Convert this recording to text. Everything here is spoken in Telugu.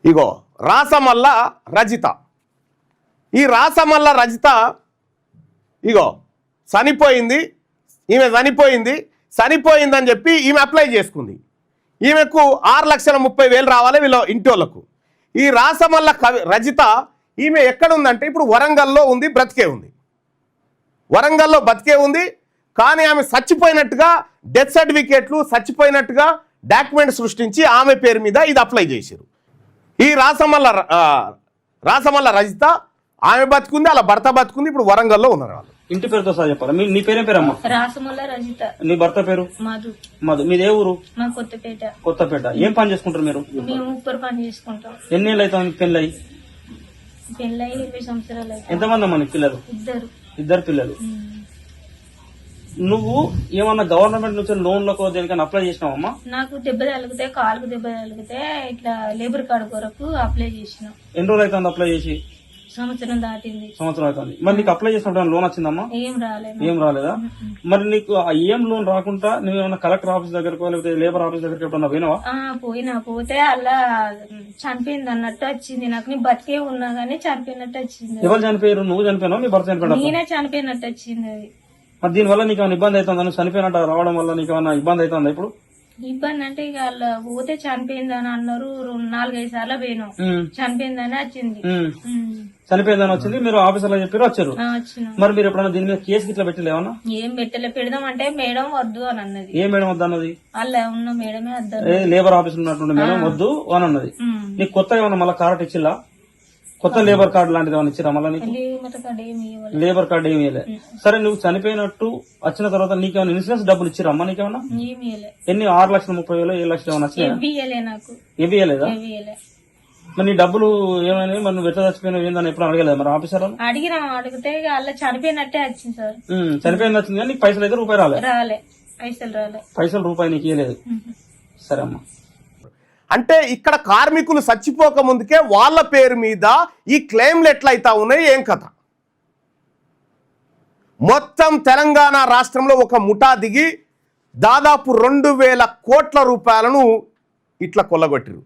ఇగో రాసమల్ల రజిత, ఈ రాసమల్ల రజిత ఇగో చనిపోయింది, ఈమె చనిపోయిందని చెప్పి ఈమె అప్లై చేసుకుంది. ఈమెకు 6,30,000 రావాలి వీళ్ళ ఇంటి వాళ్ళకు. ఈ రాసమల్ల రజిత ఈమె ఎక్కడుందంటే ఇప్పుడు వరంగల్లో ఉంది, బ్రతికే ఉంది, వరంగల్లో బతికే ఉంది. కానీ ఆమె చచ్చిపోయినట్టుగా డెత్ సర్టిఫికేట్లు, చచ్చిపోయినట్టుగా డాక్యుమెంట్ సృష్టించి ఆమె పేరు మీద ఇది అప్లై చేశారు. ఈ రాసమల్ల రజిత ఆమె బతుకుంది, అలా భర్త బతుకుంది, ఇప్పుడు వరంగల్లో ఉన్నారు వాళ్ళు. ఇంటి పేరుతో సహా చెప్పాలి. నీ పేరే పేరమ్మా? రాసమల్ల రజిత. నీ భర్త పేరు? మధు. మధు. మీదే ఊరు? మా కొత్తపేట. కొత్తపేట. ఏం పని చేసుకుంటారు మీరు? మేము ఉప్పర్ పని చేసుకుంటాం. ఎన్ని ఏళ్ళు అవుతాం పెళ్ళయి? పెళ్ళై 20 సంవత్సరాలు అయితే. ఎంతమంది అమ్మా నీకు పిల్లలు? ఇద్దరు పిల్లలు. నువ్వు ఏమన్నా గవర్నమెంట్ నుంచి లోన్లకు దేనికైనా అప్లై చేసినావమ్మా? నాకు దెబ్బ తగిలితే, కాలుకు దెబ్బ తగిలితే ఇట్లా లేబర్ కార్డు కొరకు అప్లై చేసిన. ఎన్ని రోజులు అవుతుంది అప్లై చేసి? సంవత్సరం దాటింది. సంవత్సరం అవుతుంది. మరి నీకు అప్లై చేసినప్పుడు లోన్ వచ్చిందమ్మా? ఏం రాలేదా? మరి నీకు ఏం లోన్ రాకుండా నువ్వు ఏమన్నా కలెక్టర్ ఆఫీస్ దగ్గరకు లేకపోతే లేబర్ ఆఫీస్ దగ్గరికి ఎప్పుడన్నా పోయినావా? పోతే అలా చనిపోయింది అన్నట్టు వచ్చింది నాకు. నీ బతికే ఉన్నా గానీ చనిపోయినట్టు వచ్చింది. ఎవరు చనిపోయారు? నువ్వు చనిపోయినావు, మీ భర్త చనిపోయినా? నేనే చనిపోయినట్టు వచ్చింది. అది మరి దీనివల్ల నీకు ఏమైనా ఇబ్బంది అవుతుందా? నువ్వు చనిపోయినట్టు రావడం వల్ల నీకు ఏమైనా ఇబ్బంది అవుతుందా? ఇప్పుడు ఇబ్బంది అంటే ఇక అలా పోతే చనిపోయిందని అన్నారు. 4-5 సార్లు పోయినాం. చనిపోయిందని వచ్చింది. చనిపోయిందని వచ్చింది. మీరు ఆఫీసర్లో చెప్పారు, వచ్చారు. మరి మీరు ఎప్పుడైనా దీని మీద కేసు ఇట్లా పెట్టలేమన్నా? ఏం పెట్టలే. పెడదాం అంటే మేడం వద్దు అని అన్నది. ఏ మేడం వద్దు అన్నది? అలా ఉన్న మేడమే వద్దు. లేబర్ ఆఫీస్ ఉన్నటువంటి మేడం వద్దు అని అన్నది. నీకు కొత్తగా ఏమన్నా మళ్ళీ కార్డు ఇచ్చిల్లా? కొత్త లేబర్ కార్డు లాంటిది ఏమైనా ఇచ్చిరా మళ్ళీ నీకు? లేబర్ కార్డు ఏమి ఇవ్వలే. సరే, నువ్వు చనిపోయినట్టు వచ్చిన తర్వాత నీకేమైనా ఇన్సూరెన్స్ డబ్బులు ఇచ్చిరా అమ్మా? నీకేమన్నా ఎన్ని? 6,30,000 7,00,000 ఏమైనా వచ్చినాయి? ఏమి ఇవ్వలేదా? మరి నీ డబ్బులు ఏమైనా? మరి నువ్వు ఎట్లా చచ్చిపోయినావు ఏందని ఎప్పుడు అడగలేదు మరి ఆఫీసర్? అడిగినా, అడిగితే అలా చనిపోయినట్టే వచ్చింది సార్. చనిపోయింది వచ్చింది కానీ నీకు పైసలు అయితే రూపాయి రాలే? పైసలు రూపాయి నీకు ఇవ్వలేదు. సరే అమ్మా. అంటే ఇక్కడ కార్మికులు చచ్చిపోక ముందుకే వాళ్ళ పేరు మీద ఈ క్లెయిమ్లు ఎట్లయితా ఉన్నాయి, ఏం కథ? మొత్తం తెలంగాణ రాష్ట్రంలో ఒక ముఠా దిగి దాదాపు 2,000 కోట్ల రూపాయలను ఇట్లా కొల్లగొట్టిరు.